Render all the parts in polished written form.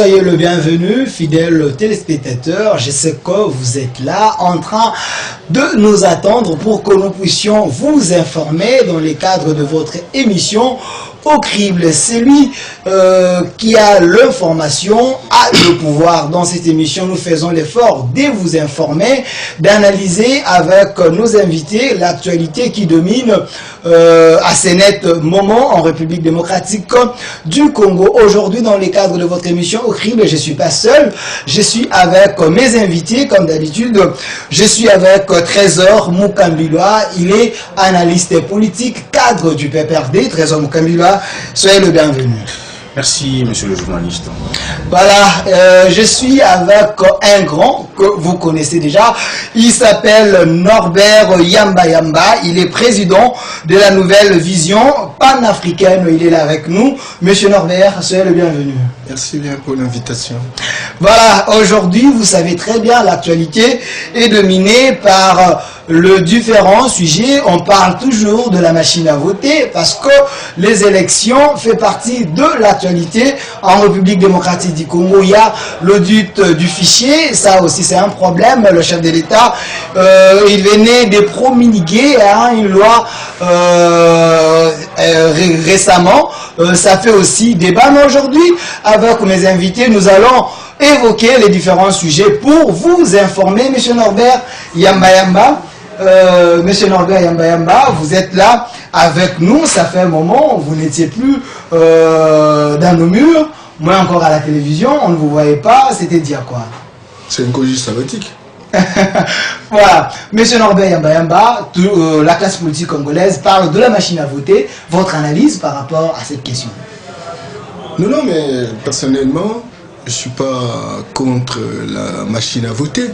Soyez le bienvenu, fidèles téléspectateurs. Je sais que vous êtes là en train de nous attendre pour que nous puissions vous informer dans le cadre de votre émission Au crible. Celui qui a l'information a le pouvoir. Dans cette émission, nous faisons l'effort de vous informer, d'analyser avec nos invités l'actualité qui domine à ce net moment en République démocratique du Congo. Aujourd'hui, dans le cadre de votre émission Au crible, je ne suis pas seul. Je suis avec mes invités, comme d'habitude. Je suis avec Trésor Mukambilwa. Il est analyste politique, cadre du PPRD. Trésor Mukambilwa, soyez le bienvenu. Merci, monsieur le journaliste. Voilà, je suis avec un grand que vous connaissez déjà. Il s'appelle Norbert Yamba Yamba. Il est président de la nouvelle vision panafricaine. Il est là avec nous. Monsieur Norbert, soyez le bienvenu. Merci bien pour l'invitation. Voilà, aujourd'hui, vous savez très bien, l'actualité est dominée par le différent sujet. On parle toujours de la machine à voter parce que les élections font partie de l'actualité. En République démocratique du Congo, il y a l'audit du fichier. Ça aussi, c'est un problème. Le chef de l'État, il venait de promulguer une loi récemment. Ça fait aussi débat. Mais aujourd'hui, avec mes invités, nous allons évoquer les différents sujets pour vous informer. Monsieur Norbert Yamba Yamba, Monsieur Norbert Yamba Yamba, vous êtes là avec nous. Ça fait un moment, vous n'étiez plus dans nos murs, moi encore à la télévision, on ne vous voyait pas. C'était dire quoi? C'est une congé sabbatique. Voilà, Monsieur Norbert Yamba Yamba, la classe politique congolaise parle de la machine à voter. Votre analyse par rapport à cette question? Non, mais personnellement, je ne suis pas contre la machine à voter.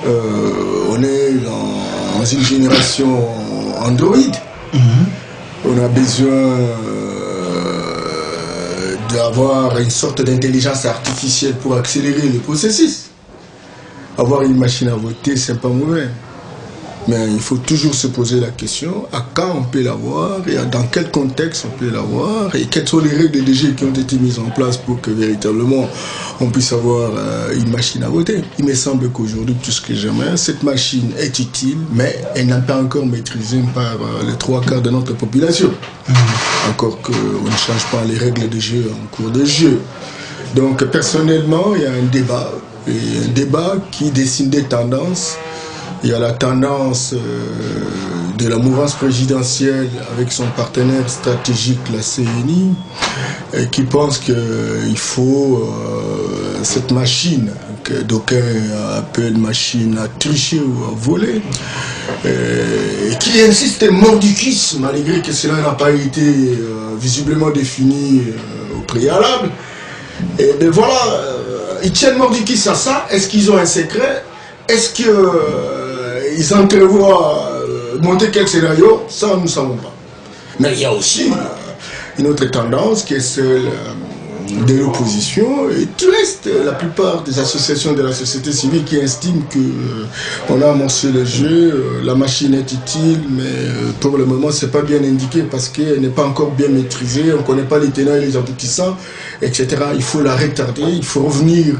On est dans une génération Android. On a besoin d'avoir une sorte d'intelligence artificielle pour accélérer le processus. Avoir une machine à voter, c'est pas mauvais. Mais il faut toujours se poser la question à quand on peut l'avoir et dans quel contexte on peut l'avoir et quelles sont les règles de jeu qui ont été mises en place pour que véritablement on puisse avoir une machine à voter. Il me semble qu'aujourd'hui, plus que jamais, cette machine est utile, mais elle n'est pas encore maîtrisée par les 3/4 de notre population. Encore qu'on ne change pas les règles de jeu en cours de jeu. Donc personnellement, il y a un débat qui dessine des tendances. Il y a la tendance de la mouvance présidentielle avec son partenaire stratégique, la CNI, qui pense qu'il faut cette machine, que d'aucuns appellent machine à tricher ou à voler, et qui insiste mordicus, malgré que cela n'a pas été visiblement défini au préalable. Et bien voilà, ils tiennent mordicus à ça. Est-ce qu'ils ont un secret? Est-ce qu'ils entrevoient monter quel scénario? Ça, nous ne savons pas. Mais il y a aussi une autre tendance qui est celle de l'opposition et tout reste, la plupart des associations de la société civile qui estiment qu'on a amorcé le jeu, la machine est utile, mais pour le moment c'est pas bien indiqué parce qu'elle n'est pas encore bien maîtrisée, on ne connaît pas les tenants et les aboutissants, etc. Il faut la retarder, il faut revenir,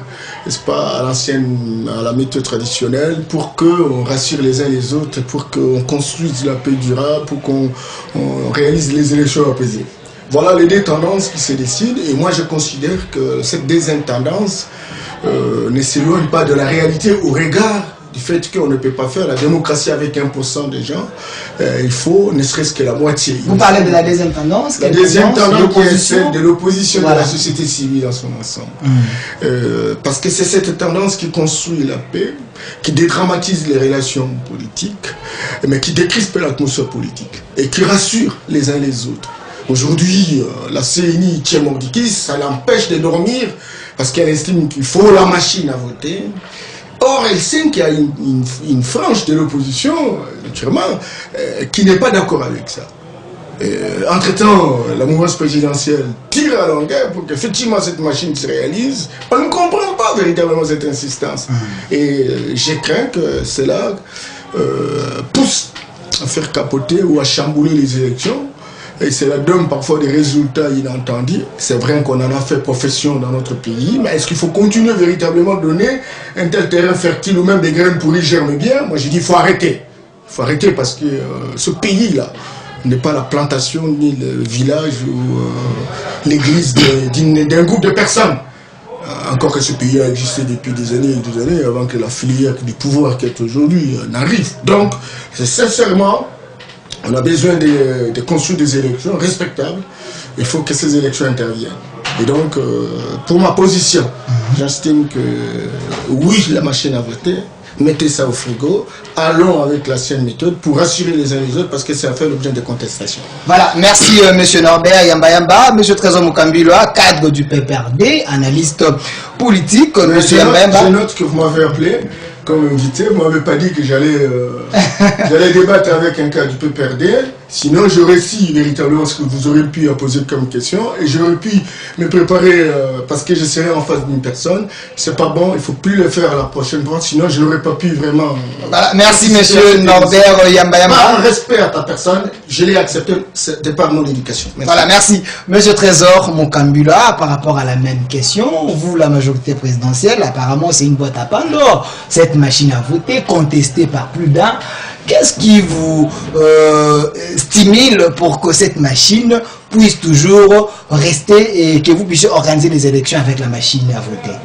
n'est-ce pas, à l'ancienne, à la méthode traditionnelle pour qu'on rassure les uns les autres, pour qu'on construise la paix durable, pour qu'on réalise les élections apaisées. Voilà les deux tendances qui se décident et moi je considère que cette deuxième tendance ne s'éloigne pas de la réalité au regard du fait qu'on ne peut pas faire la démocratie avec 1% des gens. Il faut ne serait-ce que la moitié. Vous parlez de la deuxième tendance? La deuxième tendance qui est celle de l'opposition, voilà, de la société civile en son ensemble. Parce que c'est cette tendance qui construit la paix, qui dédramatise les relations politiques, mais qui décrispe l'atmosphère politique et qui rassure les uns les autres. Aujourd'hui, la CNI tient mordicus, ça l'empêche de dormir parce qu'elle estime qu'il faut la machine à voter. Or, elle sait qu'il y a une frange de l'opposition, naturellement, qui n'est pas d'accord avec ça. Entre-temps, la mouvance présidentielle tire à longueur pour qu'effectivement cette machine se réalise. On ne comprend pas véritablement cette insistance. Et je crains que cela pousse à faire capoter ou à chambouler les élections. et cela donne parfois des résultats inattendus. C'est vrai qu'on en a fait profession dans notre pays, mais est-ce qu'il faut continuer véritablement à donner un tel terrain fertile ou même des graines pourries germent bien? Moi, j'ai dit, il faut arrêter. Il faut arrêter parce que ce pays-là n'est pas la plantation, ni le village ou l'église d'un groupe de personnes. Encore que ce pays a existé depuis des années et des années avant que la filière du pouvoir qui est aujourd'hui n'arrive. Donc, c'est sincèrement, on a besoin de construire des élections respectables. Il faut que ces élections interviennent. Et donc, pour ma position, j'estime que oui, la machine à voter, mettez ça au frigo, allons avec l'ancienne méthode pour rassurer les uns les autres parce que ça fait l'objet de contestation. Voilà, merci monsieur Norbert Yamba, monsieur Trésor Mukambilwa, cadre du PPRD, analyste politique, monsieur Yamba. Je note que vous m'avez appelé comme invité, vous ne m'avez pas dit que j'allais débattre avec un cadre du PPRD, sinon j'aurais si véritablement ce que vous aurez pu poser comme question et j'aurais pu me préparer parce que je serais en face d'une personne. C'est pas bon, il ne faut plus le faire à la prochaine fois, sinon je n'aurais pas pu vraiment... Voilà, merci monsieur Norbert Yamba. Par respect à ta personne, je l'ai accepté de par mon éducation. Merci. Voilà, merci. Monsieur Trésor Mukambilwa, par rapport à la même question, vous, la majorité présidentielle, apparemment c'est une boîte à Pandore. Cette machine à voter, contestée par plus d'un, qu'est-ce qui vous stimule pour que cette machine puisse toujours rester et que vous puissiez organiser les élections avec la machine à voter?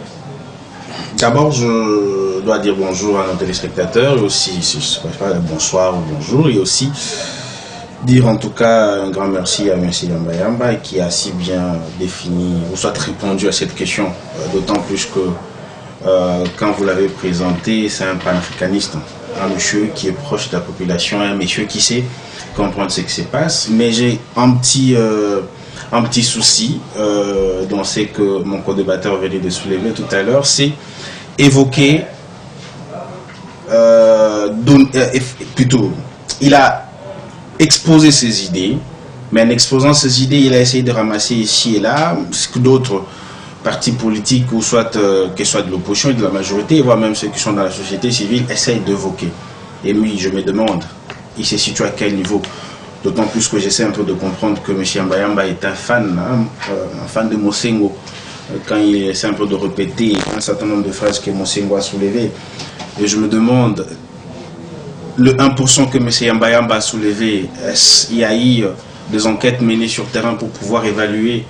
D'abord, je dois dire bonjour à nos téléspectateurs, et aussi, si je ne sais pas, bonsoir ou bonjour, et aussi dire en tout cas un grand merci à M. Yamba qui a si bien défini, ou soit répondu à cette question, d'autant plus que quand vous l'avez présenté, c'est un panafricaniste, un monsieur qui est proche de la population, un monsieur qui sait comprendre ce qui se passe, mais j'ai un petit souci, dont c'est que mon co-débatteur venait de soulever tout à l'heure, c'est évoquer, plutôt, il a exposé ses idées, mais en exposant ses idées, il a essayé de ramasser ici et là ce que d'autres partis politiques, ou soit que ce soit de l'opposition et de la majorité, voire même ceux qui sont dans la société civile, essayent d'évoquer. Et oui, je me demande, il se situe à quel niveau? D'autant plus que j'essaie un peu de comprendre que M. Yamba est un fan de Mosengo, quand il essaie un peu de répéter un certain nombre de phrases que Mosengo a soulevées. Et je me demande, le 1% que M. Yamba a soulevé, il y a eu des enquêtes menées sur terrain pour pouvoir évaluer,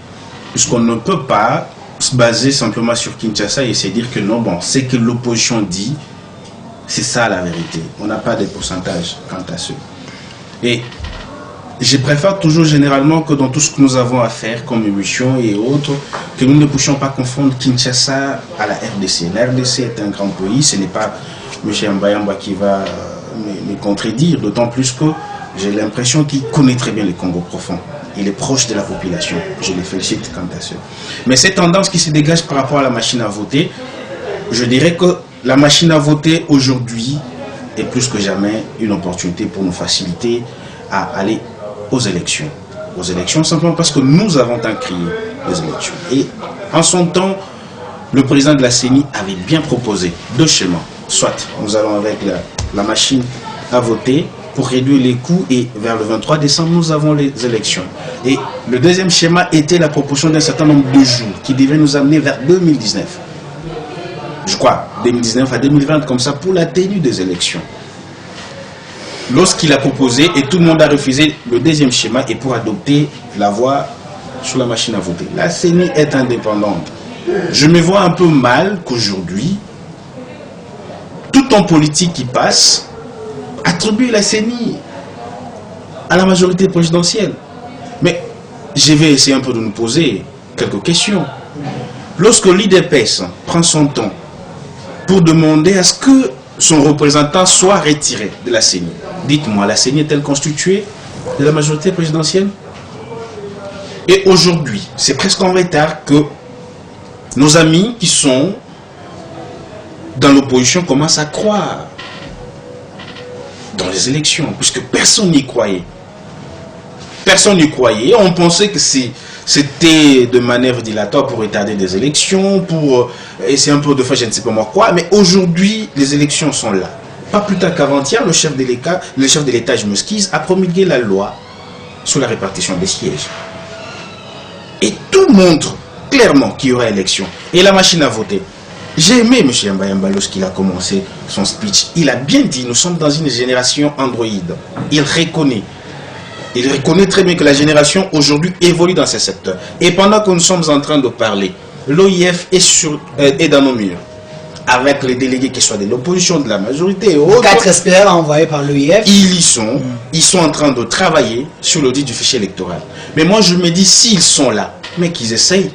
puisqu'on ne peut pas se baser simplement sur Kinshasa et se dire que non, bon, c'est que l'opposition dit, c'est ça la vérité. On n'a pas de pourcentage quant à ce. Et je préfère toujours généralement que dans tout ce que nous avons à faire comme émission et autres, que nous ne puissions pas confondre Kinshasa à la RDC. La RDC est un grand pays, ce n'est pas M. Yamba qui va me contredire, d'autant plus que j'ai l'impression qu'il connaît très bien le Congo profond. Il est proche de la population. Je les félicite quant à ça. Mais cette tendance qui se dégage par rapport à la machine à voter, je dirais que la machine à voter aujourd'hui est plus que jamais une opportunité pour nous faciliter à aller aux élections. Aux élections simplement parce que nous avons tant crié les élections. Et en son temps, le président de la CENI avait bien proposé deux schémas. Soit nous allons avec la machine à voter pour réduire les coûts et vers le 23 décembre, nous avons les élections. Et le deuxième schéma était la proposition d'un certain nombre de jours qui devait nous amener vers 2019. Je crois, 2019 à 2020, comme ça, pour la tenue des élections. Lorsqu'il a proposé, et tout le monde a refusé le deuxième schéma, et pour adopter la voie sur la machine à voter. La CENI est indépendante. Je me vois un peu mal qu'aujourd'hui, tout homme politique qui passe attribue la CENI à la majorité présidentielle. Mais je vais essayer un peu de nous poser quelques questions. Lorsque l'IDPS prend son temps pour demander à ce que son représentant soit retiré de la CENI, dites-moi, la CENI est-elle constituée de la majorité présidentielle? Et aujourd'hui, c'est presque en retard que nos amis qui sont dans l'opposition commencent à croire dans les élections, puisque personne n'y croyait. Personne n'y croyait. On pensait que c'était de manœuvre dilatoire pour retarder des élections, pour essayer un peu de faire je ne sais pas moi quoi. Mais aujourd'hui, les élections sont là. Pas plus tard qu'avant-hier, le chef de l'État, je m'excuse, a promulgué la loi sur la répartition des sièges. Et tout montre clairement qu'il y aura élection. Et la machine à voter. J'ai aimé M. Mbayamba lorsqu'il a commencé son speech. Il a bien dit, nous sommes dans une génération Android. Il reconnaît très bien que la génération aujourd'hui évolue dans ces secteurs. Et pendant que nous sommes en train de parler, l'OIF est dans nos murs. Avec les délégués qui soient de l'opposition, de la majorité et autres. 4 experts envoyés par l'OIF. Ils sont en train de travailler sur l'audit du fichier électoral. Mais moi je me dis, s'ils sont là, mais qu'ils essayent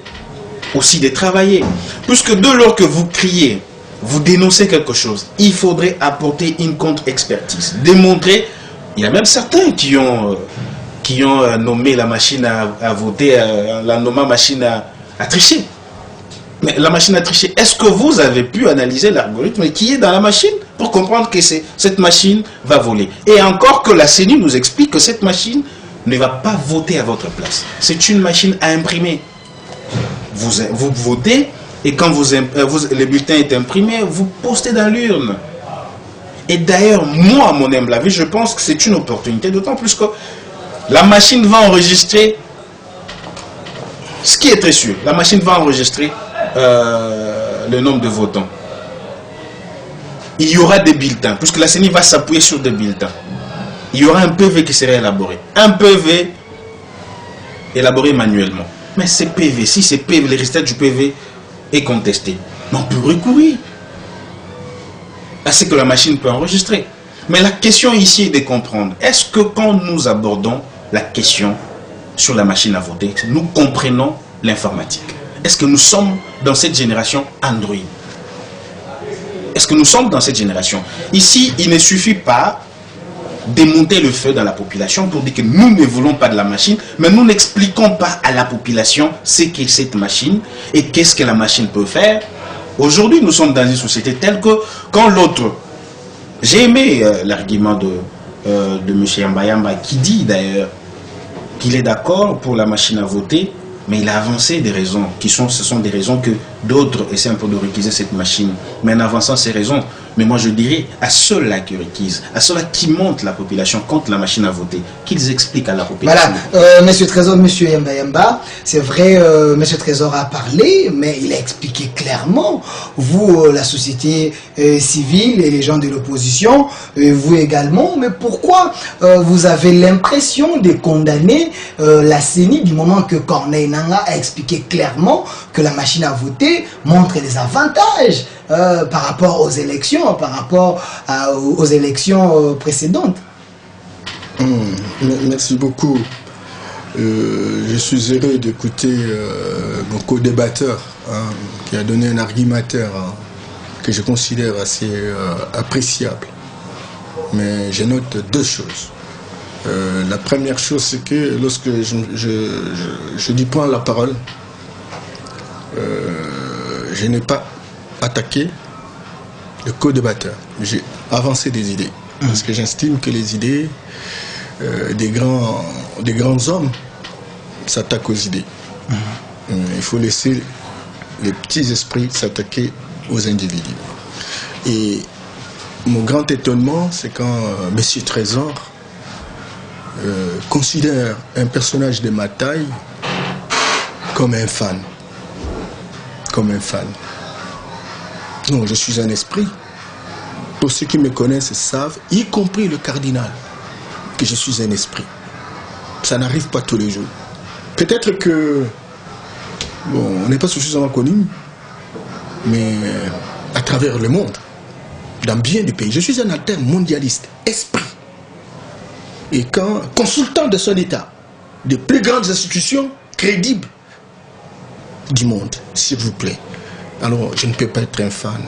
aussi de travailler. Puisque dès lors que vous criez, vous dénoncez quelque chose, il faudrait apporter une contre-expertise. Démontrer, il y a même certains qui ont nommé la machine à voter, la nommant machine à tricher. Mais la machine à tricher, est-ce que vous avez pu analyser l'algorithme qui est dans la machine pour comprendre que cette machine va voler? Et encore que la CENI nous explique que cette machine ne va pas voter à votre place. C'est une machine à imprimer. Vous votez et quand le bulletin est imprimé, vous postez dans l'urne. Et d'ailleurs, moi, à mon humble avis, je pense que c'est une opportunité, d'autant plus que la machine va enregistrer, ce qui est très sûr, la machine va enregistrer le nombre de votants. Il y aura des bulletins, puisque la CENI va s'appuyer sur des bulletins. Il y aura un PV qui sera élaboré. Un PV élaboré manuellement. Mais ces PV, si ces PV, les résultats du PV est contesté, on peut recourir à ce que la machine peut enregistrer. Mais la question ici est de comprendre, est-ce que quand nous abordons la question sur la machine à voter, nous comprenons l'informatique? Est-ce que nous sommes dans cette génération Android? Est-ce que nous sommes dans cette génération? Ici, il ne suffit pas démonter le feu dans la population pour dire que nous ne voulons pas de la machine, mais nous n'expliquons pas à la population ce qu'est cette machine et qu'est-ce que la machine peut faire. Aujourd'hui, nous sommes dans une société telle que quand l'autre... J'ai aimé l'argument de M. Mbayamba qui dit d'ailleurs qu'il est d'accord pour la machine à voter, mais il a avancé des raisons ce sont des raisons que d'autres essaient un peu de réquiser cette machine. Mais en avançant ces raisons, mais moi je dirais à ceux-là qui réquisent, à ceux-là qui montent la population contre la machine à voter, qu'ils expliquent à la population. Voilà, Monsieur Trésor, Monsieur Mbayamba, c'est vrai, Monsieur Trésor a parlé, mais il a expliqué clairement, vous, la société civile et les gens de l'opposition, vous également, mais pourquoi vous avez l'impression de condamner la CENI du moment que Corneille Nangaa a expliqué clairement que la machine à voter montre les avantages par rapport aux élections, par rapport aux élections précédentes? Merci beaucoup. Je suis heureux d'écouter mon co-débatteur qui a donné un argumentaire que je considère assez appréciable. Mais je note deux choses. La première chose, c'est que lorsque je dis prendre la parole, je n'ai pas attaqué le co-débatteur. J'ai avancé des idées. Parce que j'estime que les idées des grands hommes s'attaquent aux idées. Il faut laisser les petits esprits s'attaquer aux individus. Et mon grand étonnement, c'est quand M. Trésor considère un personnage de ma taille comme un fan. Comme un fan. Non, je suis un esprit. Pour ceux qui me connaissent savent, y compris le cardinal, que je suis un esprit. Ça n'arrive pas tous les jours. Peut-être que, bon, on n'est pas suffisamment connu, mais à travers le monde, dans bien des pays, je suis un alter mondialiste, esprit. Et quand, consultant de son État, des plus grandes institutions crédibles du monde, s'il vous plaît, alors je ne peux pas être un fan.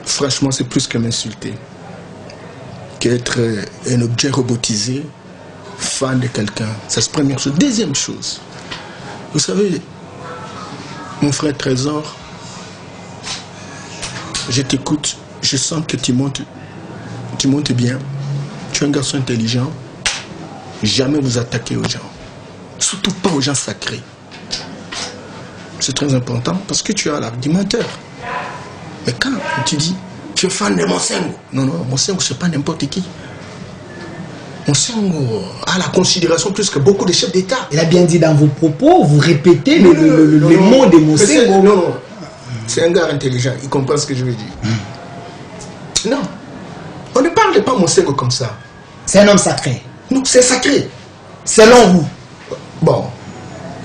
Franchement, c'est plus que m'insulter qu'être un objet robotisé, fan de quelqu'un. Ça, c'est la première chose. Deuxième chose, vous savez, mon frère Trésor, je t'écoute, je sens que tu montes bien. Tu es un garçon intelligent. Jamais vous attaquez aux gens. Surtout pas aux gens sacrés. C'est très important parce que tu as l'argumentaire. Mais quand tu dis, tu es fan de Monsengo. Non, Monsengo, c'est pas n'importe qui. Monsengo a la considération plus que beaucoup de chefs d'État. Il a bien dit dans vos propos, vous répétez les mots de Monsengo. Non, c'est un gars intelligent, il comprend ce que je veux dire. Non, on ne parle pas Monsengo comme ça. C'est un homme sacré. Non, c'est sacré. Selon vous. Bon,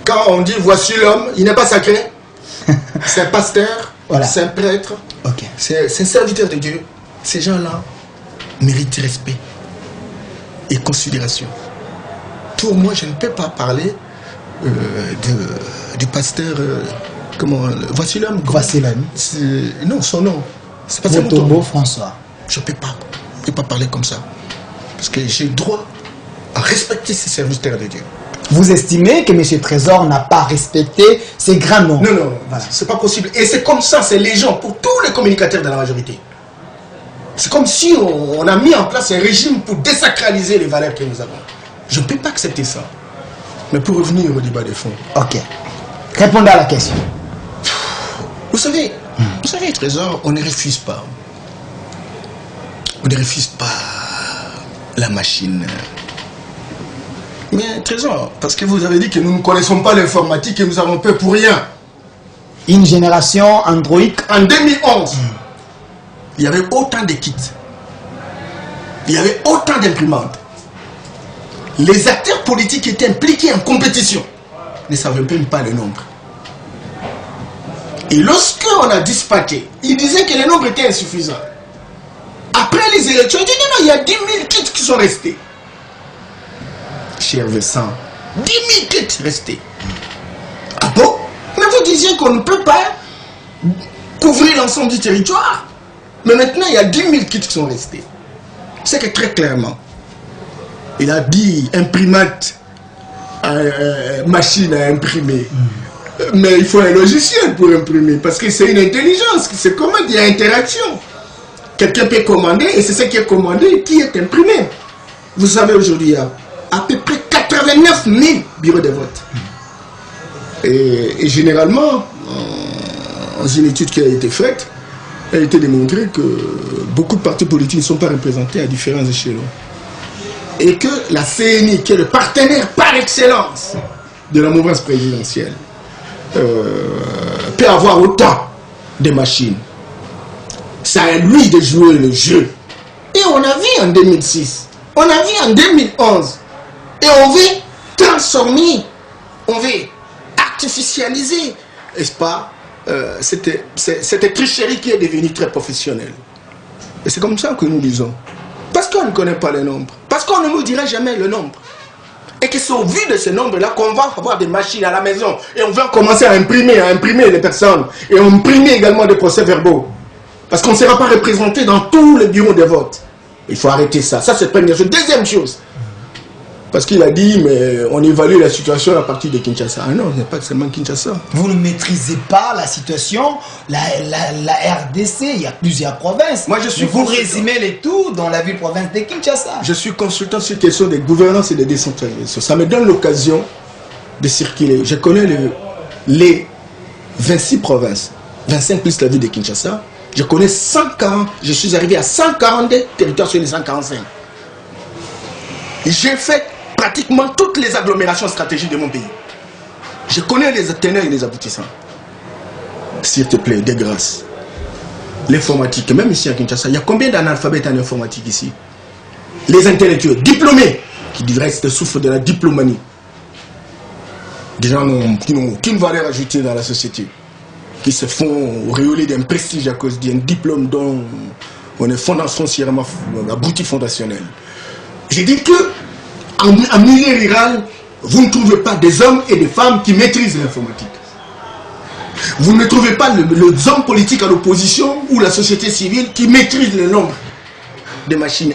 quand on dit voici l'homme, il n'est pas sacré. C'est un pasteur, voilà. C'est un prêtre, c'est un serviteur de Dieu. Ces gens-là méritent respect et considération. Pour moi, je ne peux pas parler du pasteur. Voici l'homme. Voici l'homme. Non, son nom. C'est pas Motobo François. Je ne peux pas parler comme ça. Parce que j'ai droit à respecter ces serviteurs de Dieu. Vous estimez que M. Trésor n'a pas respecté ces grands noms? Non, voilà. C'est pas possible. Et c'est comme ça, c'est les gens, pour tous les communicateurs de la majorité. C'est comme si on a mis en place un régime pour désacraliser les valeurs que nous avons. Je ne peux pas accepter ça. Mais pour revenir au débat des fonds. Ok. Répondez à la question. Vous savez, Trésor, on ne refuse pas. On ne refuse pas la machine. Mais Trésor, parce que vous avez dit que nous ne connaissons pas l'informatique et nous avons peur pour rien. Une génération Android. En 2011, il y avait autant de kits. Il y avait autant d'imprimantes. Les acteurs politiques étaient impliqués en compétition. Ne savaient même pas le nombre. Et lorsqu'on a dispatché, ils disaient que le nombre était insuffisant. Après les élections, ils disaient non, il y a 10 000 kits qui sont restés. Cher Vincent, 10 000 kits restés. Ah bon? Mais vous disiez qu'on ne peut pas couvrir l'ensemble du territoire. Mais maintenant, il y a 10 000 kits qui sont restés. C'est que très clairement, il a dit imprimante, machine à imprimer. Mais il faut un logiciel pour imprimer, parce que c'est une intelligence, c'est comment il y a interaction. Quelqu'un peut commander, et c'est ce qui est commandé qui est imprimé. Vous savez, aujourd'hui, il y a à peu près 89 000 bureaux de vote. Et généralement, dans une étude qui a été faite, il a été démontré que beaucoup de partis politiques ne sont pas représentés à différents échelons. Et que la CNI, qui est le partenaire par excellence de la mouvance présidentielle, peut avoir autant de machines. C'est à lui de jouer le jeu. Et on a vu en 2006, on a vu en 2011, et on veut transformer, on veut artificialiser, n'est-ce pas, cette tricherie qui est devenue très professionnelle. Et c'est comme ça que nous disons. Parce qu'on ne connaît pas le nombre. Parce qu'on ne nous dira jamais le nombre. Et que c'est au vu de ce nombre-là qu'on va avoir des machines à la maison. Et on va commencer à imprimer les personnes. Et on imprimer également des procès-verbaux. Parce qu'on ne sera pas représenté dans tous les bureaux de vote. Il faut arrêter ça. Ça, c'est la première chose. Deuxième chose. Parce qu'il a dit, mais on évalue la situation à partir de Kinshasa. Ah non, ce n'est pas seulement Kinshasa. Vous ne maîtrisez pas la situation. La RDC, il y a plusieurs provinces. Moi, je suis vous résumez les tout dans la ville-province de Kinshasa. Je suis consultant sur la question des gouvernances et des décentralisations. Ça me donne l'occasion de circuler. Je connais les 26 provinces, 25 plus la ville de Kinshasa. Je connais 140, je suis arrivé à 142 territoires sur les 145. J'ai fait pratiquement toutes les agglomérations stratégiques de mon pays. Je connais les tenants et les aboutissants. S'il te plaît, de grâce. L'informatique, même ici à Kinshasa, il y a combien d'analphabètes en informatique ici? Les intellectuels, diplômés, qui du reste souffrent de la diplomanie. Des gens qui n'ont aucune valeur ajoutée dans la société. Qui se font auréoler d'un prestige à cause d'un diplôme dont on est foncièrement abruti fondationnel. J'ai dit que en milieu rural, vous ne trouvez pas des hommes et des femmes qui maîtrisent l'informatique. Vous ne trouvez pas les hommes politiques à l'opposition ou la société civile qui maîtrisent le nombre de machines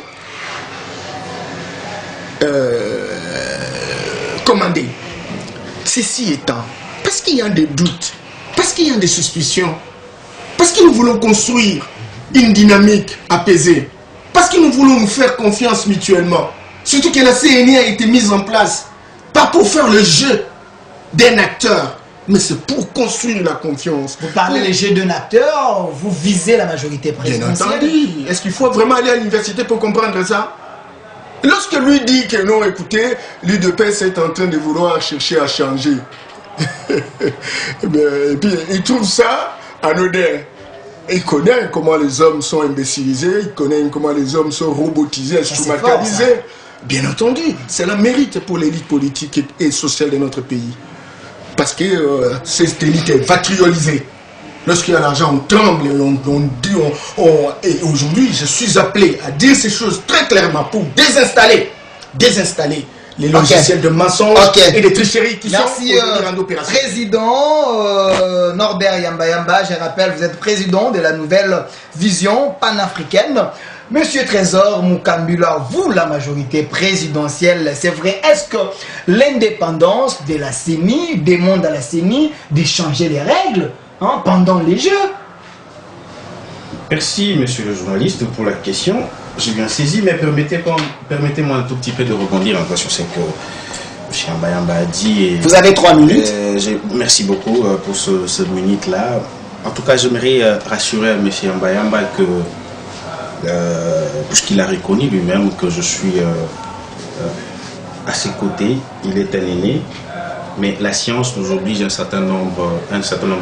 commandées. Ceci étant, parce qu'il y a des doutes, parce qu'il y a des suspicions, parce que nous voulons construire une dynamique apaisée, parce que nous voulons nous faire confiance mutuellement. Surtout que la CNI a été mise en place, pas pour faire le jeu d'un acteur, mais c'est pour construire la confiance. Vous parlez le jeu d'un acteur, vous visez la majorité présidentielle. Bien entendu. Est-ce qu'il faut vraiment aller à l'université pour comprendre ça? Lorsque lui dit que non, écoutez, l'UDPS est en train de vouloir chercher à changer. Et puis il trouve ça anodin. Il connaît comment les hommes sont imbécilisés, il connaît comment les hommes sont robotisés, instrumentalisés. Bien entendu, c'est le mérite pour l'élite politique et sociale de notre pays. Parce que cette élite est vitriolisée. Lorsqu'il y a l'argent, on tremble, on dit, et aujourd'hui, je suis appelé à dire ces choses très clairement pour désinstaller les logiciels de mensonges et de tricheries qui sont en opération. Président Norbert Yamba, je rappelle, vous êtes président de la nouvelle vision panafricaine. Monsieur Trésor Mukambula, vous, la majorité présidentielle, c'est vrai, est-ce que l'indépendance de la CENI demande à la CENI de changer les règles pendant les Jeux? Merci, monsieur le journaliste, pour la question. J'ai bien saisi, mais permettez-moi un tout petit peu de rebondir encore sur ce que M. Yamba a dit. Et, vous avez 3 minutes. Merci beaucoup pour ce minute-là. En tout cas, j'aimerais rassurer M. Yamba que, puisqu'il a reconnu lui-même que je suis à ses côtés, il est un aîné, mais la science nous oblige à un certain nombre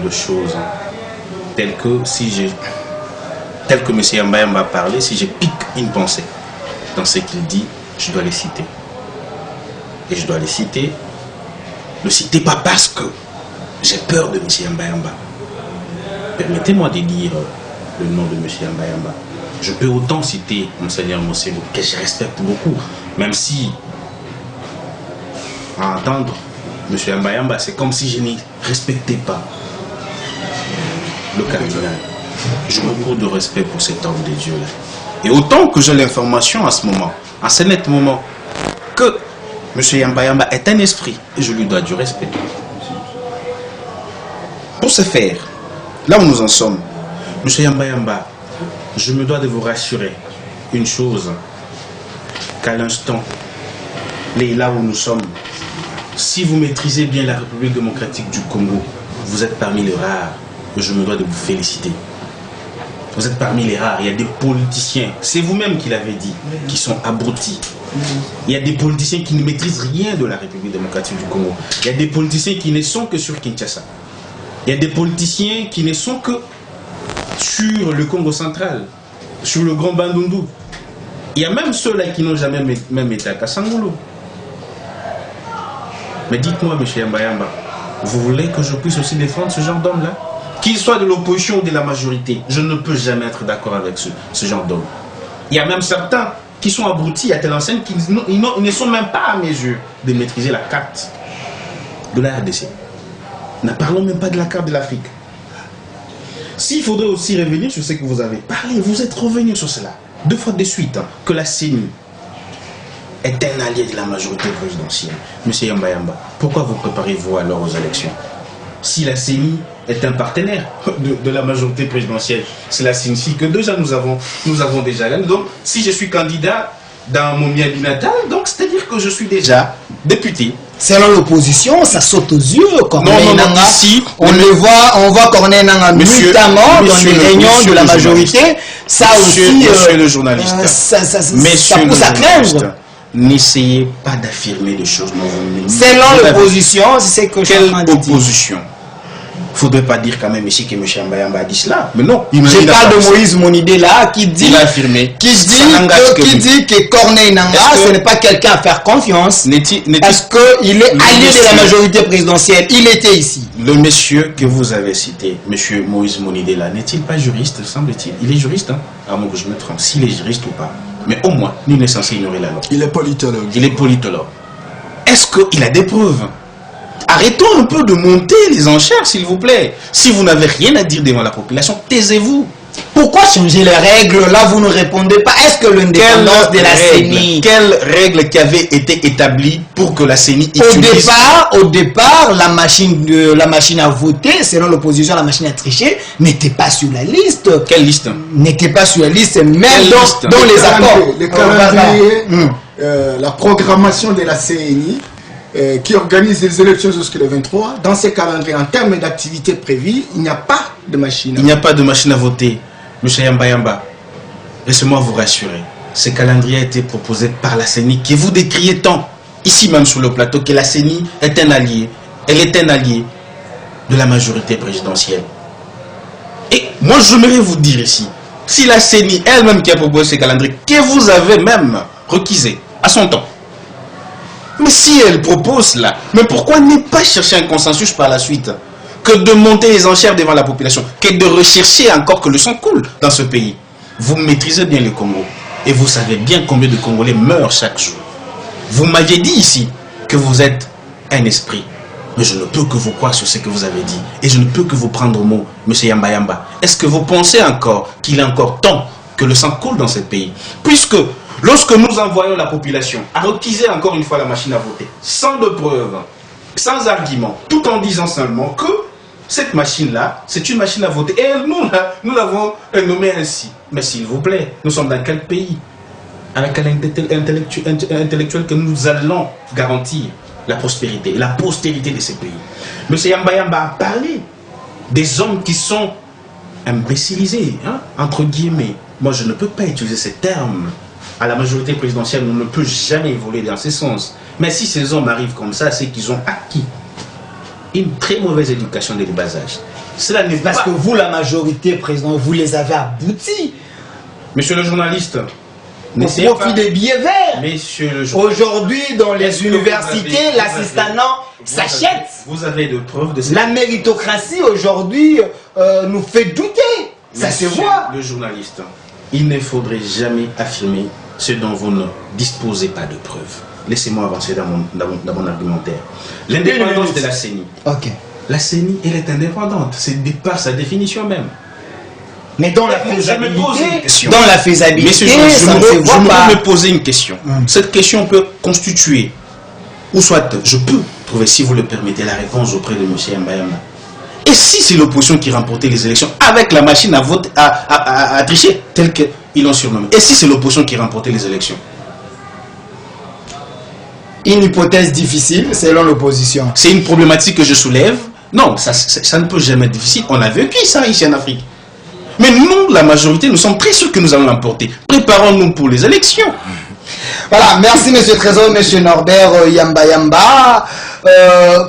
de choses, telles que tel que M. Yamba a parlé, si je pique une pensée dans ce qu'il dit, je dois les citer. Et je dois les citer, ne citer pas parce que j'ai peur de M. Yamba. Permettez-moi de dire le nom de M. Yamba. Je peux autant citer Monseigneur Moselo, que je respecte beaucoup, même si, à entendre M. Yamba, c'est comme si je n'y respectais pas le cardinal. J'ai beaucoup de respect pour cet homme de Dieu-là. Et autant que j'ai l'information à ce moment, à ce net moment, que M. Yamba est un esprit, et je lui dois du respect. Pour ce faire, là où nous en sommes, M. Yamba, je me dois de vous rassurer une chose, qu'à l'instant, là où nous sommes, si vous maîtrisez bien la République démocratique du Congo, vous êtes parmi les rares, et je me dois de vous féliciter. Vous êtes parmi les rares. Il y a des politiciens, c'est vous-même qui l'avez dit, qui sont abrutis. Il y a des politiciens qui ne maîtrisent rien de la République démocratique du Congo. Il y a des politiciens qui ne sont que sur Kinshasa. Il y a des politiciens qui ne sont que sur le Congo central, sur le Grand Bandundu. Il y a même ceux-là qui n'ont jamais même été à Kassangolo. Mais dites-moi, M. Yamba, vous voulez que je puisse aussi défendre ce genre d'homme-là? Qu'il soit de l'opposition ou de la majorité, je ne peux jamais être d'accord avec ce genre d'homme. Il y a même certains qui sont abrutis à telle enseigne qu'ils ne sont même pas à mes yeux de maîtriser la carte de la RDC. Ne parlons même pas de la carte de l'Afrique. S'il faudrait aussi revenir sur ce que vous avez parlé, vous êtes revenu sur cela 2 fois de suite, que la CENI est un allié de la majorité présidentielle. Monsieur Yamba, pourquoi vous préparez-vous alors aux élections? Si la CENI est un partenaire de la majorité présidentielle, cela signifie que déjà nous avons déjà gagné. Donc, si je suis candidat dans mon Miabi natal, donc c'est-à-dire que je suis déjà député. Selon l'opposition, ça saute aux yeux. Ici, on voit Corneille Nanga notamment dans les réunions de la majorité. Ça aussi, monsieur le journaliste, ça pousse à craindre. N'essayez pas d'affirmer des choses non. Selon l'opposition, c'est que je suis en train de dire. Opposition. Il ne faudrait pas dire quand même ici que M. Yamba a dit cela. Mais non. Je parle de Moïse Monidé là, qui dit que Corneille Nanga, ce n'est pas quelqu'un à faire confiance. Parce qu'il est allié de la majorité présidentielle. Il était ici. Le monsieur que vous avez cité, M. Moïse Monidé là, n'est-il pas juriste, semble-t-il? Il est juriste, hein? À moins que je me trompe, s'il est juriste ou pas. Mais au moins, il est censé ignorer la loi. Il est politologue. Il est politologue. Est-ce qu'il a des preuves? Arrêtons un peu de monter les enchères, s'il vous plaît. Si vous n'avez rien à dire devant la population, taisez-vous. Pourquoi changer les règles? Là, vous ne répondez pas. Est-ce que l'indépendance de la CENI... Quelle règle qui avait été établie pour que la CENI utilise... Au départ, la machine à voter, selon l'opposition, la machine à tricher, n'était pas sur la liste. Quelle liste? N'était pas sur la liste, même dans les accords. Le calendrier, la programmation de la CENI, qui organise les élections jusqu'au 23, dans ces calendriers, en termes d'activités prévues, il n'y a pas de machine. Il n'y a pas de machine à voter. Monsieur Yamba, laissez-moi vous rassurer. Ce calendrier a été proposé par la CENI, que vous décriez tant, ici même sur le plateau, que la CENI est un allié. Elle est un allié de la majorité présidentielle. Et moi, j'aimerais vous dire ici, si la CENI elle-même qui a proposé ce calendrier, que vous avez même requisé à son temps, mais si elle propose là, mais pourquoi ne pas chercher un consensus par la suite, que de monter les enchères devant la population, que de rechercher encore que le sang coule dans ce pays? Vous maîtrisez bien le Congo et vous savez bien combien de Congolais meurent chaque jour. Vous m'aviez dit ici que vous êtes un esprit, mais je ne peux que vous croire sur ce que vous avez dit et je ne peux que vous prendre au mot, M. Yamba Yamba. Est-ce que vous pensez encore qu'il est encore temps que le sang coule dans ce pays? Puisque lorsque nous envoyons la population à requiser encore une fois la machine à voter, sans de preuves, sans argument, tout en disant seulement que cette machine-là, c'est une machine à voter. Et nous l'avons nommée ainsi. Mais s'il vous plaît, nous sommes dans quel pays? Avec quel intellectuel que nous allons garantir la prospérité et la postérité de ces pays? M. Yamba Yamba a parlé des hommes qui sont imbécilisés, hein, entre guillemets. Moi, je ne peux pas utiliser ces termes. À la majorité présidentielle, on ne peut jamais évoluer dans ce sens. Mais si ces hommes arrivent comme ça, c'est qu'ils ont acquis une très mauvaise éducation dès le bas âge. Cela n'est Parce que vous, la majorité, président, vous les avez aboutis. Monsieur le journaliste, au profit des billets verts. Monsieur le journaliste, aujourd'hui, dans les universités, l'assistanat s'achète. Vous avez de preuves de ça. La méritocratie, aujourd'hui, nous fait douter. Ça se voit. Le journaliste, il ne faudrait jamais affirmer ce dont vous ne disposez pas de preuves. Laissez-moi avancer dans mon argumentaire. L'indépendance de la CENI. Ok. La CENI, elle est indépendante. C'est par sa définition même. Mais dans la faisabilité, Monsieur, je me poser une question. Cette question peut constituer, ou soit je peux trouver, si vous le permettez, la réponse auprès de M. Yamba Yamba. Et si c'est l'opposition qui remportait les élections avec la machine à voter, à tricher, telle qu'ils l'ont surnommé? Et si c'est l'opposition qui remportait les élections? Une hypothèse difficile selon l'opposition. C'est une problématique que je soulève. Non, ça ne peut jamais être difficile. On a vécu ça ici en Afrique. Mais nous, la majorité, nous sommes très sûrs que nous allons l'emporter. Préparons-nous pour les élections. Voilà, merci Monsieur Trésor, Monsieur Norbert Yamba Yamba.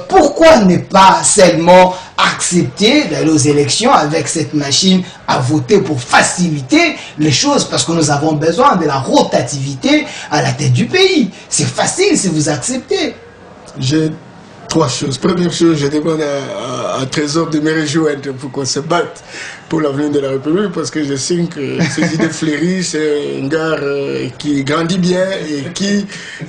Pourquoi ne pas seulement accepter d'aller aux élections avec cette machine à voter pour faciliter les choses, parce que nous avons besoin de la rotativité à la tête du pays. C'est facile si vous acceptez. J'ai trois choses. Première chose, je demande à Trésor de me rejoindre pour qu'on se batte pour l'avenir de la République, parce que je sais que ces idées fleurissent, c'est un gars qui grandit bien et qui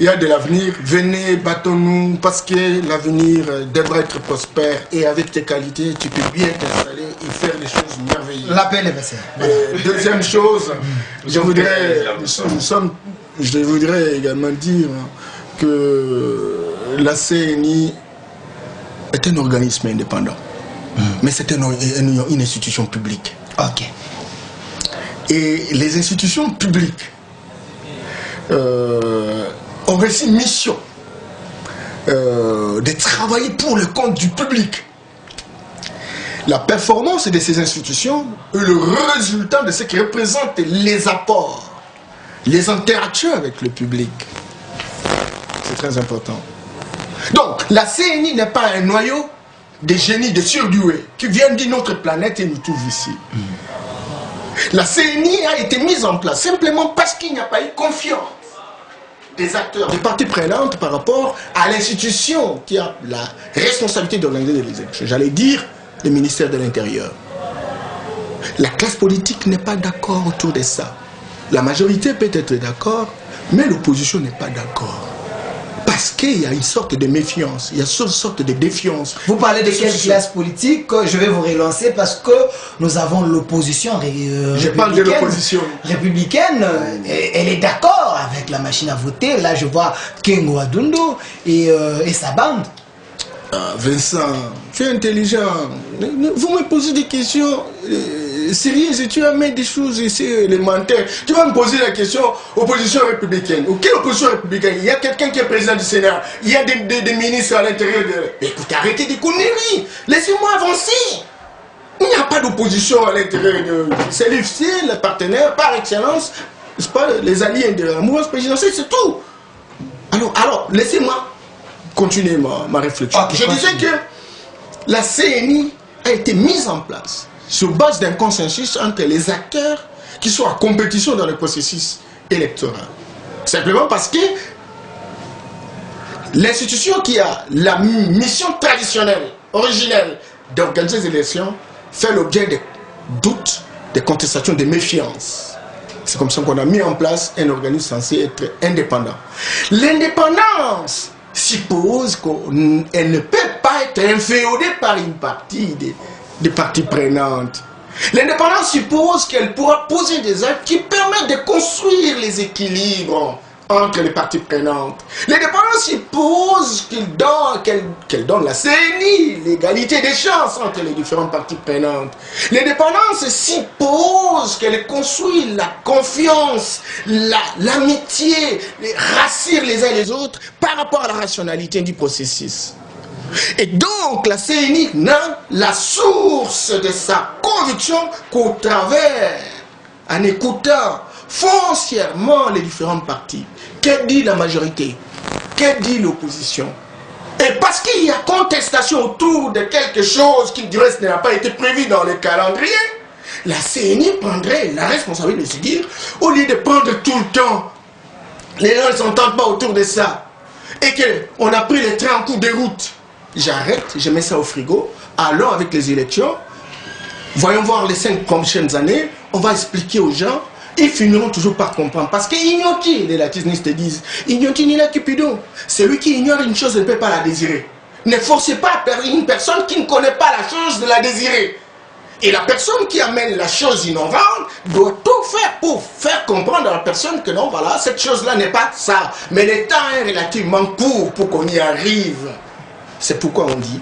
a de l'avenir. Venez, battons-nous, parce que l'avenir devrait être prospère et avec tes qualités, tu peux bien t'installer et faire des choses merveilleuses. L'appel est passé. Deuxième chose, je voudrais également dire que la CENI est un organisme indépendant, mais c'est une institution publique. Ok. Et les institutions publiques ont reçu mission de travailler pour le compte du public. La performance de ces institutions est le résultat de ce qui représente les apports, les interactions avec le public. C'est très important. Donc, la CENI n'est pas un noyau de génies, de surdoués qui viennent d'une autre planète et nous trouvent ici. La CENI a été mise en place simplement parce qu'il n'y a pas eu confiance des acteurs, des parties prenantes par rapport à l'institution qui a la responsabilité d'organiser les élections. J'allais dire le ministère de l'Intérieur. La classe politique n'est pas d'accord autour de ça. La majorité peut être d'accord, mais l'opposition n'est pas d'accord. Parce qu'il y a une sorte de méfiance, il y a une sorte de défiance. Vous parlez de quelle classe politique? Je vais vous relancer parce que nous avons l'opposition Je parle de l'opposition républicaine. Elle est d'accord avec la machine à voter. Là, je vois Kengo Adundo et sa bande. Ah, Vincent, tu es intelligent. Vous me posez des questions sérieuses et tu vas mettre des choses ici élémentaires. Tu vas me poser la question opposition républicaine. Ou quelle opposition républicaine? Il y a quelqu'un qui est président du Sénat. Il y a des ministres à l'intérieur de... Écoutez, arrêtez des conneries. Laissez-moi avancer. Il n'y a pas d'opposition à l'intérieur de... C'est l'UFC, le partenaire par excellence n'est-ce pas, les alliés de la mouvance présidentielle, c'est tout. Alors laissez-moi continuer ma réflexion. Okay, je disais que la CNI a été mise en place sur base d'un consensus entre les acteurs qui sont en compétition dans le processus électoral. Simplement parce que l'institution qui a la mission traditionnelle, originelle d'organiser les élections fait l'objet de doutes, de contestations, de méfiance. C'est comme ça qu'on a mis en place un organisme censé être indépendant. L'indépendance suppose qu'elle ne peut pas être inféodée par une partie des parties prenantes. L'indépendance suppose qu'elle pourra poser des actes qui permettent de construire les équilibres entre les parties prenantes. L'indépendance suppose qu'elle donne la CNI, l'égalité des chances entre les différentes parties prenantes. L'indépendance suppose qu'elle construit la confiance, l'amitié, rassure les uns les autres par rapport à la rationalité du processus. Et donc la CNI n'a la source de sa conviction qu'au travers, en écoutant foncièrement les différentes parties. Que dit la majorité? Que dit l'opposition? Et parce qu'il y a contestation autour de quelque chose qui du reste n'a pas été prévu dans le calendrier, la CNI prendrait la responsabilité de se dire, au lieu de prendre tout le temps, les gens ne s'entendent pas autour de ça, et qu'on a pris les trains en cours de route, j'arrête, je mets ça au frigo, allons avec les élections, voyons voir les 5 prochaines années, on va expliquer aux gens, ils finiront toujours par comprendre. Parce qu'ignoti, les latinistes disent, ignoti ni la cupidon. Celui qui ignore une chose ne peut pas la désirer. Ne forcez pas une personne qui ne connaît pas la chose de la désirer. Et la personne qui amène la chose innovante doit tout faire pour faire comprendre à la personne que non, voilà, cette chose-là n'est pas ça. Mais le temps est relativement court pour qu'on y arrive. C'est pourquoi on dit,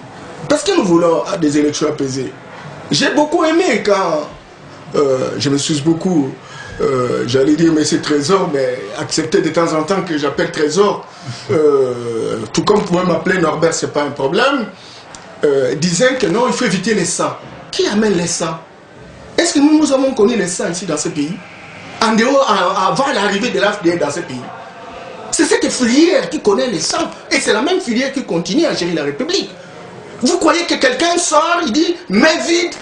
parce que nous voulons des élections apaisées. J'ai beaucoup aimé quand, je me suis beaucoup, j'allais dire mais c'est Trésor, mais accepter de temps en temps que j'appelle Trésor, tout comme vous pouvez m'appeler Norbert, c'est pas un problème, disait que non, il faut éviter les sangs. Qui amène les sangs? Est-ce que nous avons connu les sangs ici dans ce pays? En dehors, avant l'arrivée de l'AFDR dans ce pays. C'est cette filière qui connaît les sangs, et c'est la même filière qui continue à gérer la République. Vous croyez que quelqu'un sort, il dit, mais vite,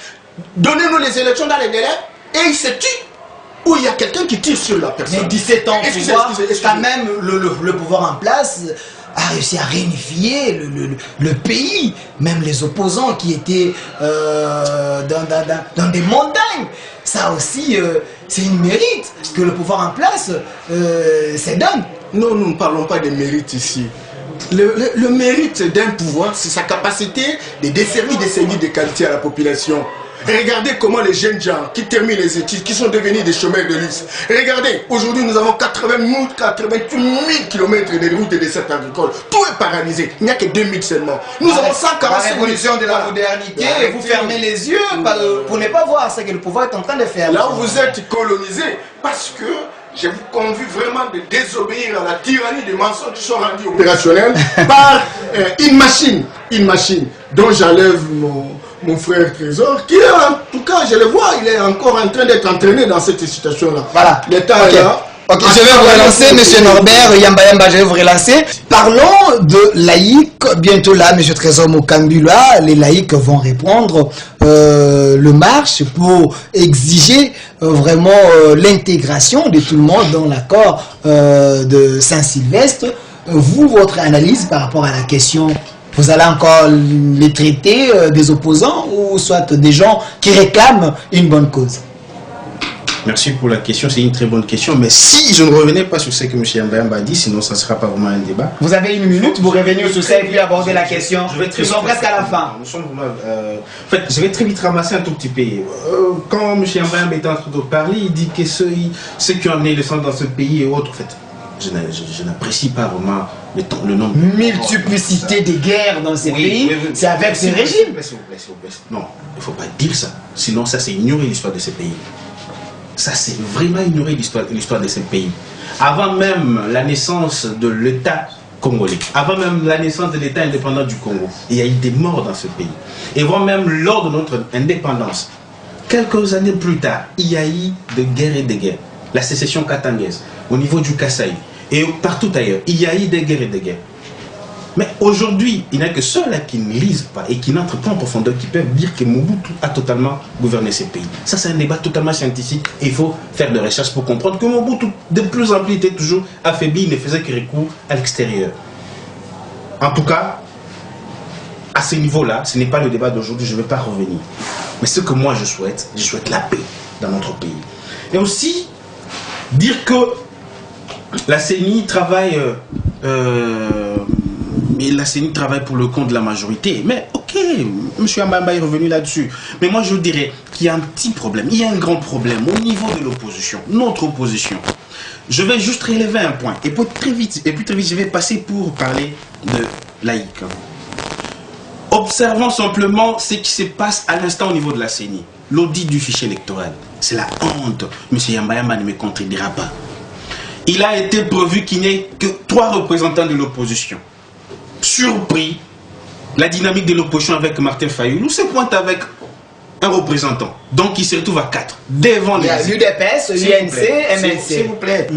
donnez-nous les élections dans les délais, et il se tue? Ou il y a quelqu'un qui tire sur la personne? Mais 17 ans au pouvoir, quand même, le pouvoir en place a réussi à réunifier le pays. Même les opposants qui étaient dans des montagnes. Ça aussi, c'est une mérite que le pouvoir en place se donne. Non, nous ne parlons pas de mérite ici. Le mérite d'un pouvoir, c'est sa capacité de desservir des services de qualité à la population. Regardez comment les jeunes gens qui terminent les études, qui sont devenus des chômeurs de liste. Regardez, aujourd'hui nous avons 88 000 km de routes et de sites agricoles. Tout est paralysé. Il n'y a que 2000 seulement. Nous avons 145 000. La révolution de la modernité, et vous fermez les yeux pour ne pas voir ce que le pouvoir est en train de faire. Là où vous êtes colonisé, parce que je vous convie vraiment de désobéir à la tyrannie des mensonges qui sont rendus opérationnels par une machine dont j'enlève mon frère Trésor, qui est en tout cas, je le vois, il est encore en train d'être entraîné dans cette situation-là. Voilà. L'État est là. Ok, je vais vous relancer, monsieur Norbert, Yamba Yamba, je vais vous relancer. Parlons de laïcs, bientôt là, monsieur Trésor Mokambula, les laïcs vont répondre le marche pour exiger vraiment l'intégration de tout le monde dans l'accord de Saint-Sylvestre. Vous, votre analyse par rapport à la question, vous allez encore les traiter des opposants ou soit des gens qui réclament une bonne cause? Merci pour la question, c'est une très bonne question. Mais si je ne revenais pas sur ce que M. Yamba a dit, sinon ça ne sera pas vraiment un débat. Vous avez une minute, vous revenez sur ça et puis aborder la question. Nous sommes presque à la fin. Nous sommes vraiment, en fait, je vais très vite ramasser un tout petit peu. Quand M. Yamba est en train de parler, il dit que ceux qui ont amené le sang dans ce pays et autres, en fait, je n'apprécie pas vraiment le nombre. Multiplicité des guerres dans ces pays, c'est avec ce régime. S'il vous plaît. Non, il ne faut pas dire ça. Sinon, ça, c'est ignorer l'histoire de ces pays. Ça, c'est vraiment ignorer l'histoire de ces pays. Avant même la naissance de l'État congolais, avant même la naissance de l'État indépendant du Congo, il y a eu des morts dans ce pays. Et voire même lors de notre indépendance, quelques années plus tard, il y a eu de guerres et de guerres. la sécession katangaise, au niveau du Kasaï, et partout ailleurs, il y a eu des guerres et des guerres. Mais aujourd'hui, il n'y a que ceux-là qui ne lisent pas et qui n'entrent pas en profondeur qui peuvent dire que Mobutu a totalement gouverné ces pays. Ça, c'est un débat totalement scientifique et il faut faire des recherches pour comprendre que Mobutu, de plus en plus, était toujours affaibli, il ne faisait que recours à l'extérieur. En tout cas, à ce niveau-là, ce n'est pas le débat d'aujourd'hui, je ne vais pas revenir. Mais ce que moi je souhaite la paix dans notre pays. Et aussi, dire que la CENI travaille... la CENI travaille pour le compte de la majorité. Mais ok, M. Ambamba est revenu là-dessus. Mais moi je dirais qu'il y a un petit problème, il y a un grand problème au niveau de l'opposition, notre opposition. Je vais juste relever un point. Et puis très vite, je vais passer pour parler de laïque. Observons simplement ce qui se passe à l'instant au niveau de la CENI. L'audit du fichier électoral. C'est la honte. M. Yambayama ne me contredira pas. Il a été prévu qu'il n'y ait que 3 représentants de l'opposition. Surpris, la dynamique de l'opposition avec Martin Fayoulou se pointe avec un représentant. Donc il se retrouve à 4. Devant les... l'UDPS, l'UNC, MNC. S'il vous plaît.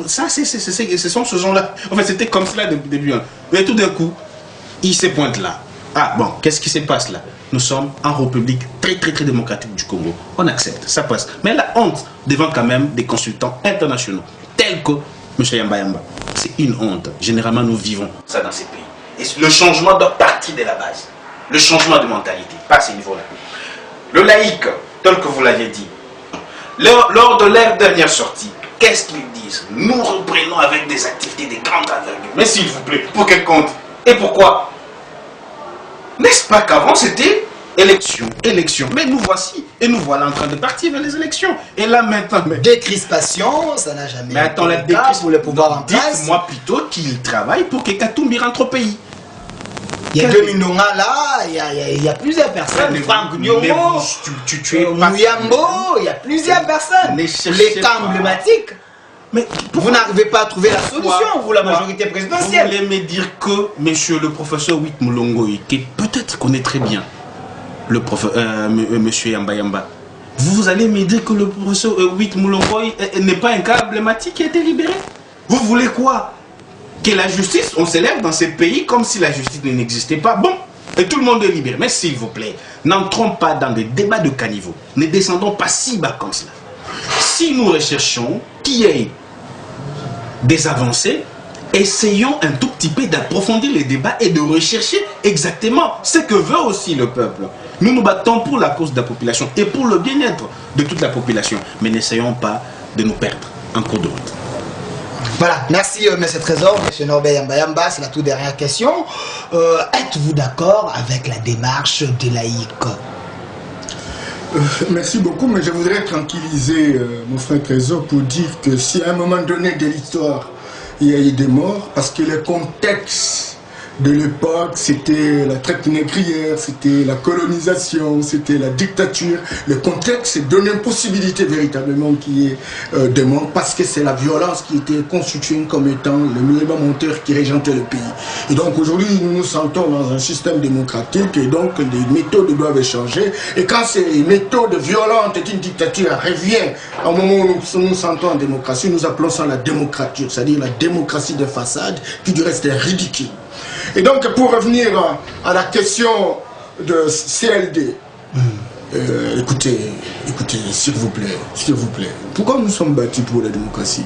Ça, ce sont ce genre-là. En fait, c'était comme cela depuis le début. Mais tout d'un coup, il se pointe là. Ah bon, qu'est-ce qui se passe là? Nous sommes en République très démocratique du Congo. On accepte, ça passe. Mais la honte devant quand même des consultants internationaux, tels que M. Yambayamba. C'est une honte. Généralement, nous vivons ça dans ces pays. Et le changement doit partir de la base. Le changement de mentalité, pas à ce niveau-là. Le laïc, tel que vous l'aviez dit, lors de leur dernière sortie, qu'est-ce qu'ils disent? Nous reprenons avec des activités de grande envergure. Mais s'il vous plaît, pour quel compte? Et pourquoi? N'est-ce pas qu'avant c'était élection. Mais nous voici, et nous voilà en train de partir vers les élections. Et là maintenant... Décrispation, ça n'a jamais été la décrispation pour le pouvoir en place. Dites-moi plutôt qu'il travaille pour que Katumbi rentre au pays. Il y a 2 Minonga là, il y a plusieurs personnes. Franck Nyongo, Mouyambo, il y a plusieurs personnes. Les cas emblématiques. Mais vous n'arrivez pas à trouver la solution, vous, la majorité présidentielle. Vous voulez me dire que monsieur le professeur Wit Moulongo, qui peut-être connaît très bien monsieur Yambayamba, vous allez me dire que le professeur Wit Moulongo n'est pas un cas emblématique qui a été libéré? Vous voulez quoi? Que la justice, on s'élève dans ces pays comme si la justice n'existait pas. Bon, et tout le monde est libéré. Mais s'il vous plaît, n'entrons pas dans des débats de caniveau. Ne descendons pas si bas comme cela. Si nous recherchons qu'il y ait des avancées, essayons un tout petit peu d'approfondir les débats et de rechercher exactement ce que veut aussi le peuple. Nous nous battons pour la cause de la population et pour le bien-être de toute la population. Mais n'essayons pas de nous perdre en cours de route. Voilà, merci M. Trésor, M. Norbert Yambayamba, c'est la toute dernière question. Êtes-vous d'accord avec la démarche des laïcs? Merci beaucoup, mais je voudrais tranquilliser mon frère Trésor pour dire que si à un moment donné de l'histoire, il y a eu des morts, parce que le contexte de l'époque, c'était la traite négrière, c'était la colonisation, c'était la dictature. Le contexte donne une possibilité véritablement qu'il y ait des morts, parce que c'est la violence qui était constituée comme étant le minimum monteur qui régentait le pays. Et donc aujourd'hui, nous nous sentons dans un système démocratique et donc les méthodes doivent changer. Et quand ces méthodes violentes et une dictature revient au moment où nous nous sentons en démocratie, nous appelons ça la démocrature, c'est-à-dire la démocratie de façade, qui du reste est ridicule. Et donc, pour revenir à la question de CLD, écoutez, s'il vous plaît, pourquoi nous sommes battus pour la démocratie?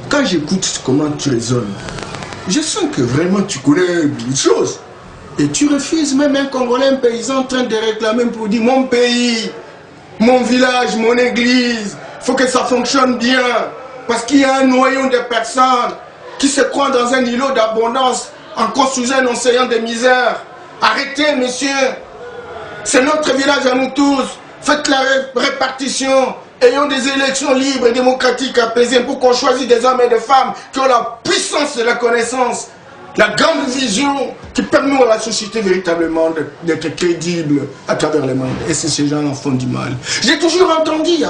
Quand j'écoute comment tu raisonnes, je sens que vraiment tu connais beaucoup de choses. Et tu refuses même un Congolais, un paysan en train de réclamer pour dire mon pays, mon village, mon église, il faut que ça fonctionne bien. Parce qu'il y a un noyau de personnes qui se croient dans un îlot d'abondance en construisant un océan de misère. Arrêtez, monsieur. C'est notre village à nous tous. Faites la répartition. Ayons des élections libres et démocratiques apaisées pour qu'on choisisse des hommes et des femmes qui ont la puissance de la connaissance, la grande vision qui permet à la société véritablement d'être crédible à travers le monde. Et ces gens en font du mal. J'ai toujours entendu,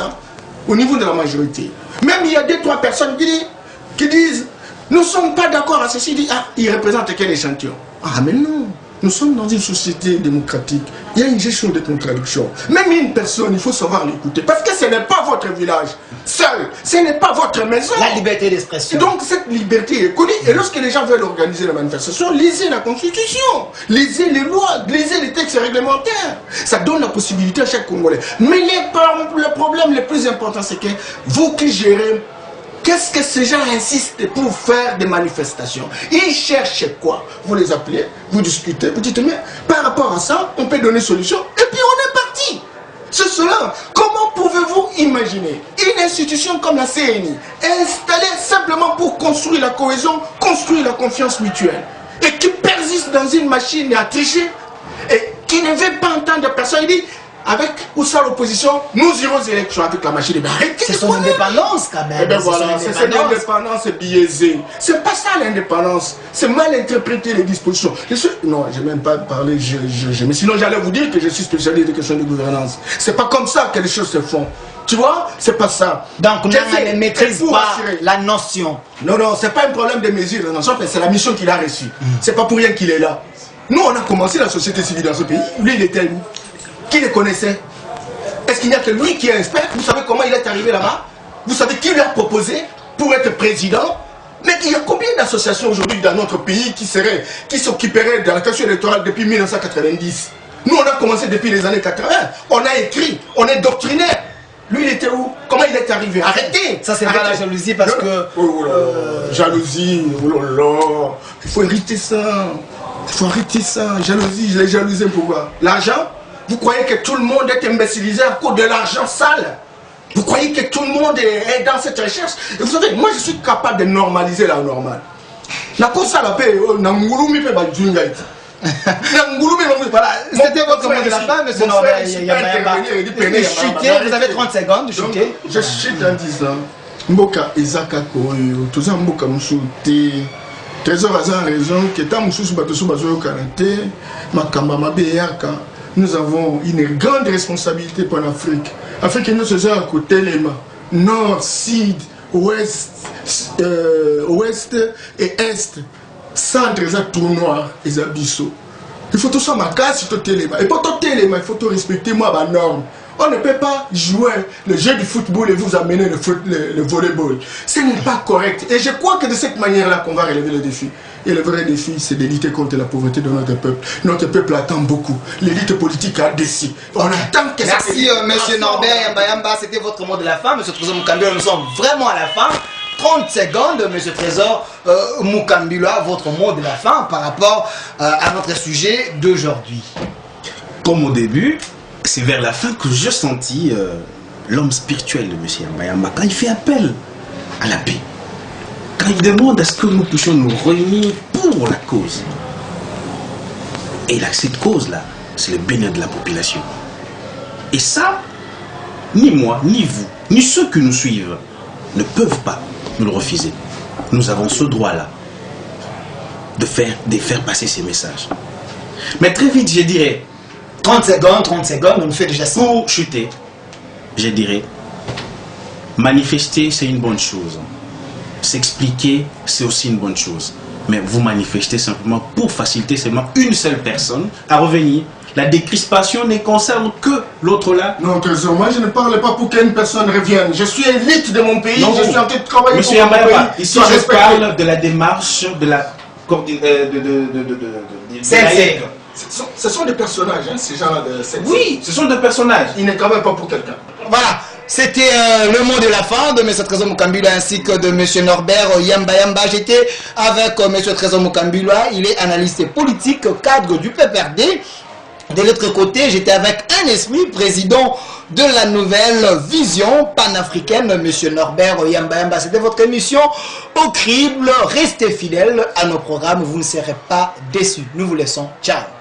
au niveau de la majorité, même il y a 2-3 personnes qui disent nous ne sommes pas d'accord à ceci. Ils représentent quel échantillon? Ah mais non, Nous sommes dans une société démocratique. Il y a une gestion des contradictions. Même une personne, il faut savoir l'écouter. Parce que ce n'est pas votre village seul. Ce n'est pas votre maison. La liberté d'expression. Donc cette liberté est connue. Et lorsque les gens veulent organiser la manifestation, lisez la Constitution, lisez les lois, lisez les textes réglementaires. Ça donne la possibilité à chaque Congolais. Mais le problème le plus important, c'est que vous qui gérez, qu'est-ce que ces gens insistent pour faire des manifestations? Ils cherchent quoi? Vous les appelez, vous discutez, vous dites, mais par rapport à ça, on peut donner solution, et puis on est parti. C'est cela. Comment pouvez-vous imaginer une institution comme la CNI installée simplement pour construire la cohésion, construire la confiance mutuelle, et qui persiste dans une machine à tricher, et qui ne veut pas entendre personne? Il dit, avec ou sans l'opposition, nous irons aux élections avec la machine. C'est son indépendance quand même. Eh bien voilà, c'est cette indépendance biaisée. C'est pas ça l'indépendance. C'est mal interpréter les dispositions. Non, je n'ai même pas parlé. Mais sinon, j'allais vous dire que je suis spécialiste des questions de gouvernance. C'est pas comme ça que les choses se font. Tu vois, c'est pas ça. Donc, on ne maîtrise pas la notion. Non, non, c'est pas un problème de mesure, la notion, c'est la mission qu'il a reçue. C'est pas pour rien qu'il est là. Nous, on a commencé la société civile dans ce pays. Lui, il était où? Qui le connaissait? Est-ce qu'il n'y a que lui qui est expert? Vous savez comment il est arrivé là-bas? Vous savez qui lui a proposé pour être président? Mais il y a combien d'associations aujourd'hui dans notre pays qui s'occuperaient de la question électorale depuis 1990? Nous, on a commencé depuis les années 80. On a écrit, on est doctrinaire. Lui, il était où? Comment il est arrivé? Arrêtez! Ça, c'est pas la jalousie parce que... Jalousie, oh là là. Il faut arrêter ça. Il faut arrêter ça. Jalousie, je l'ai jalousé pourquoi? L'argent? Vous croyez que tout le monde est imbécilisé à cause de l'argent sale? Vous croyez que tout le monde est dans cette recherche? Et vous savez, moi je suis capable de normaliser la normale. La cause ça la paix, Nangouloumi fait Badjungaït. Voilà, c'était votre mot de la fin, monsieur Norbert. Chutez, vous avez 30 secondes de chuter. Je chute en disant Mboka Isaka Koyo, tout ça Mboka Moussouté. Trésor a raison que tant Moussous Batosou Bazoyo Karate, Makamba Mabeyaka. Nous avons une grande responsabilité pour l'Afrique. L'Afrique nous faisons à côté les mains. Nord, Sud, Ouest, Ouest et Est. Centre, les tout noir, les abyssaux. Il faut tout ça ma casse, il faut les mains. Et pour tout les mains, il faut tout respecter moi ma norme. On ne peut pas jouer le jeu du football et vous amener le volleyball. Ce n'est pas correct. Et je crois que de cette manière-là qu'on va relever le défi. Et le vrai défi, c'est de lutter contre la pauvreté de notre peuple. Notre peuple attend beaucoup. L'élite politique a décidé. On attend que ça... Merci, monsieur Norbert Yamba. C'était votre mot de la fin. Monsieur Trésor Mukambila, nous sommes vraiment à la fin. 30 secondes, monsieur Trésor Mukambila, votre mot de la fin par rapport à notre sujet d'aujourd'hui. Comme au début, c'est vers la fin que j'ai senti l'homme spirituel de monsieur Yamba quand il fait appel à la paix. Quand il demande à ce que nous puissions nous réunir pour la cause. Et là, cette cause-là, c'est le bien-être de la population. Et ça, ni moi, ni vous, ni ceux qui nous suivent ne peuvent pas nous le refuser. Nous avons ce droit-là de faire passer ces messages. Mais très vite, je dirais... 30 secondes, on nous fait déjà ça. Pour chuter, je dirais, manifester, c'est une bonne chose. S'expliquer, c'est aussi une bonne chose. Mais vous manifestez simplement pour faciliter seulement une seule personne à revenir. La décrispation ne concerne que l'autre là. Non, Trésor, moi je ne parle pas pour qu'une personne revienne. Je suis élite de mon pays, non, je suis en train de travailler monsieur pour mon pays. Ici je parle de la démarche de la Ce sont des personnages, hein, ces gens-là. Oui, ce sont des personnages. Ils ne travaillent pas pour quelqu'un. Voilà. C'était le mot de la fin de M. Trésor Mukambila ainsi que de M. Norbert Yamba. J'étais avec M. Trésor Mukambila, il est analyste politique, cadre du PPRD. De l'autre côté, j'étais avec un esprit, président de la nouvelle vision panafricaine, M. Norbert Yamba. C'était votre émission au crible. Restez fidèles à nos programmes, vous ne serez pas déçus. Nous vous laissons. Ciao.